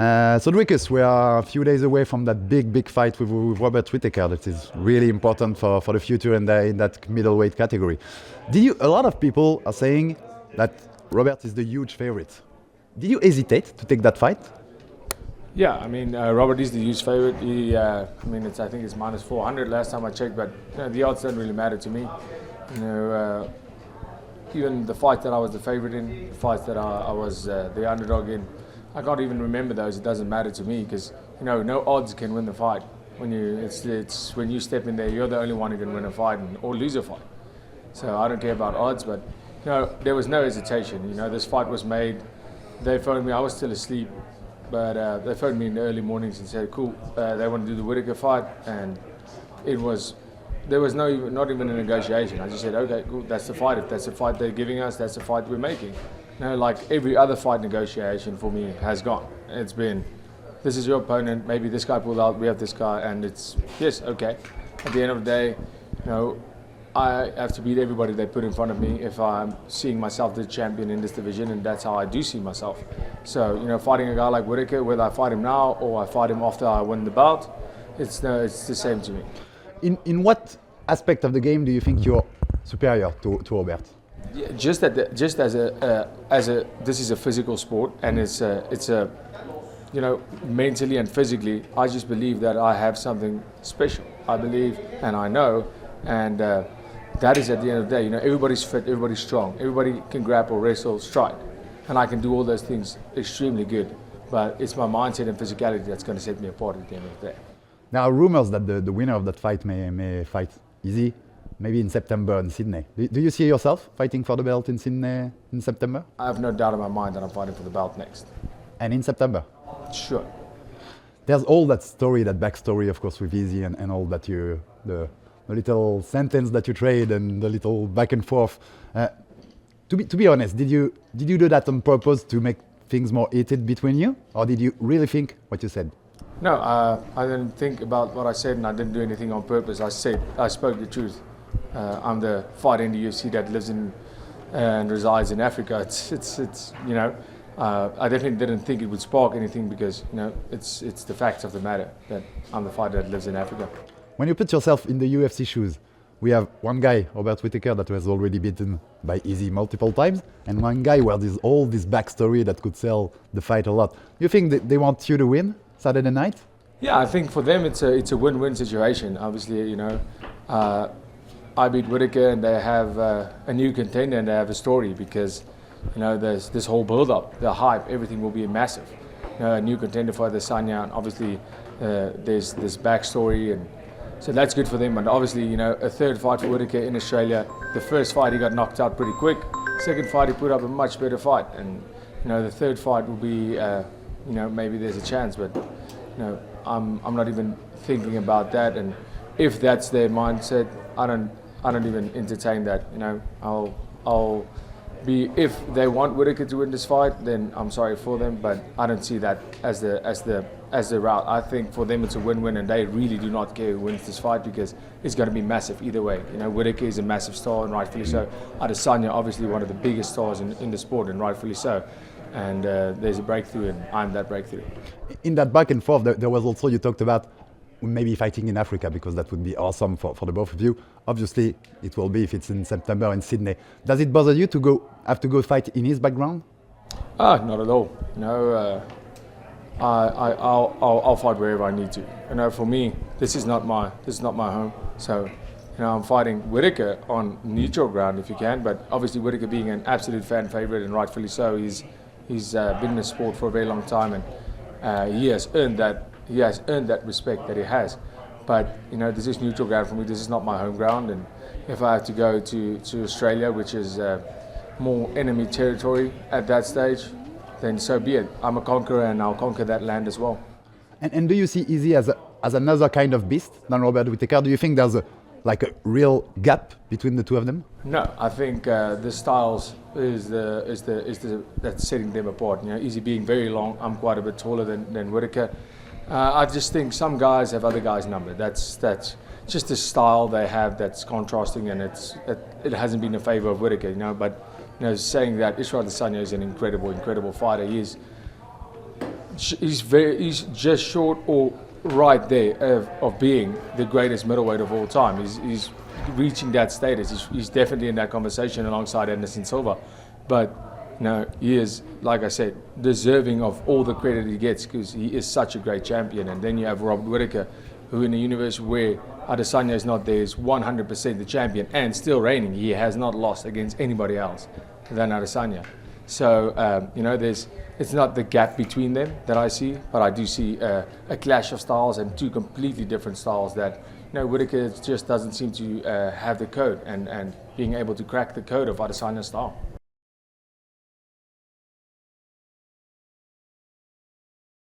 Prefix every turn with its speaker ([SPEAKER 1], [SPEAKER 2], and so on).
[SPEAKER 1] So Dricus, we are a few days away from that big fight with Robert Whittaker. That is really important for the future in that middleweight category. A lot of people are saying that Robert is the huge favorite. Did you hesitate to take that fight?
[SPEAKER 2] Yeah, I mean, Robert is the huge favorite. I think it's minus 400 last time I checked, but the odds don't really matter to me. Even the fight that I was the favorite in, the fights that I was the underdog in, I can't even remember those. It doesn't matter to me because no odds can win the fight. It's when you step in there, you're the only one who can win a fight or lose a fight. So I don't care about odds, but there was no hesitation. This fight was made. They phoned me. I was still asleep, but they phoned me in the early mornings and said, "Cool, they want to do the Whittaker fight," and there was not even a negotiation. I just said, "Okay, cool, that's the fight. If that's the fight they're giving us, that's the fight we're making." Like every other fight negotiation for me has gone. It's been, this is your opponent, maybe this guy pulled out, we have this guy, and it's, yes, okay. At the end of the day, I have to beat everybody they put in front of me if I'm seeing myself the champion in this division, and that's how I do see myself. So, fighting a guy like Whittaker, whether I fight him now or I fight him after I win the belt, it's the same to me.
[SPEAKER 1] In what aspect of the game do you think you're superior to Robert?
[SPEAKER 2] Yeah, just as a this is a physical sport, and it's a mentally and physically, I just believe that I have something special. I believe and I know, and that is at the end of the day. Everybody's fit, everybody's strong, everybody can grapple, wrestle, strike, and I can do all those things extremely good. But it's my mindset and physicality that's going to set me apart at the end of the day.
[SPEAKER 1] There are rumors that the winner of that fight may fight Easy, maybe in September in Sydney. Do you see yourself fighting for the belt in Sydney in September?
[SPEAKER 2] I have no doubt in my mind that I'm fighting for the belt next.
[SPEAKER 1] And in September?
[SPEAKER 2] Sure.
[SPEAKER 1] There's all that story, that backstory, of course, with Easy and all that the little sentence that you trade and the little back and forth. To be honest, did you do that on purpose to make things more heated between you, or did you really think what you said?
[SPEAKER 2] No, I didn't think about what I said, and I didn't do anything on purpose. I spoke the truth. I'm the fighter in the UFC that lives in and resides in Africa. I definitely didn't think it would spark anything because it's the facts of the matter that I'm the fighter that lives in Africa.
[SPEAKER 1] When you put yourself in the UFC shoes, we have one guy, Robert Whittaker, that was already beaten by Easy multiple times, and one guy where there's all this backstory that could sell the fight a lot. You think that they want you to win Saturday night?
[SPEAKER 2] Yeah, I think for them it's a win-win situation. Obviously, I beat Whittaker and they have a new contender and they have a story because, there's this whole build-up, the hype, everything will be massive. A new contender for Adesanya, and obviously there's this backstory, and so that's good for them. And obviously, a third fight for Whittaker in Australia. The first fight he got knocked out pretty quick. Second fight he put up a much better fight, and the third fight will be, maybe there's a chance, but I'm not even thinking about that. And if that's their mindset, I don't even entertain that. I'll be, if they want Whittaker to win this fight, then I'm sorry for them, but I don't see that as the route. I think for them it's a win-win, and they really do not care who wins this fight because it's going to be massive either way. Whittaker is a massive star, and rightfully so. Adesanya, obviously one of the biggest stars in the sport, and rightfully so. And there's a breakthrough, and I'm that breakthrough.
[SPEAKER 1] In that back and forth, there was also, you talked about maybe fighting in Africa, because that would be awesome for the both of you. Obviously, it will be if it's in September in Sydney. Does it bother you to have to go fight in his background?
[SPEAKER 2] Not at all. I'll fight wherever I need to. For me, this is not my home. So, I'm fighting Whittaker on neutral ground if you can. But obviously, Whittaker being an absolute fan favorite, and rightfully so, he's been in the sport for a very long time, and he has earned that. He has earned that respect that he has. But this is neutral ground for me. This is not my home ground, and if I have to go to Australia, which is more enemy territory at that stage, then so be it. I'm a conqueror, and I'll conquer that land as well.
[SPEAKER 1] And do you see Easy as another kind of beast than Robert Whittaker? Do you think there's a real gap between the two of them?
[SPEAKER 2] No, I think the styles is that's setting them apart. Easy being very long, I'm quite a bit taller than Whittaker. I just think some guys have other guys numbered. That's just the style they have that's contrasting, and it hasn't been in favour of Whittaker. But saying that Israel Adesanya is an incredible fighter. He is he's just short or right there of being the greatest middleweight of all time. He's reaching that status. He's definitely in that conversation alongside Anderson Silva. But he is, like I said, deserving of all the credit he gets because he is such a great champion. And then you have Robert Whittaker, who in a universe where Adesanya is not there is 100% the champion and still reigning. He has not lost against anybody else than Adesanya. So, it's not the gap between them that I see, but I do see a clash of styles and two completely different styles that, Whittaker just doesn't seem to have the code and being able to crack the code of Adesanya's style.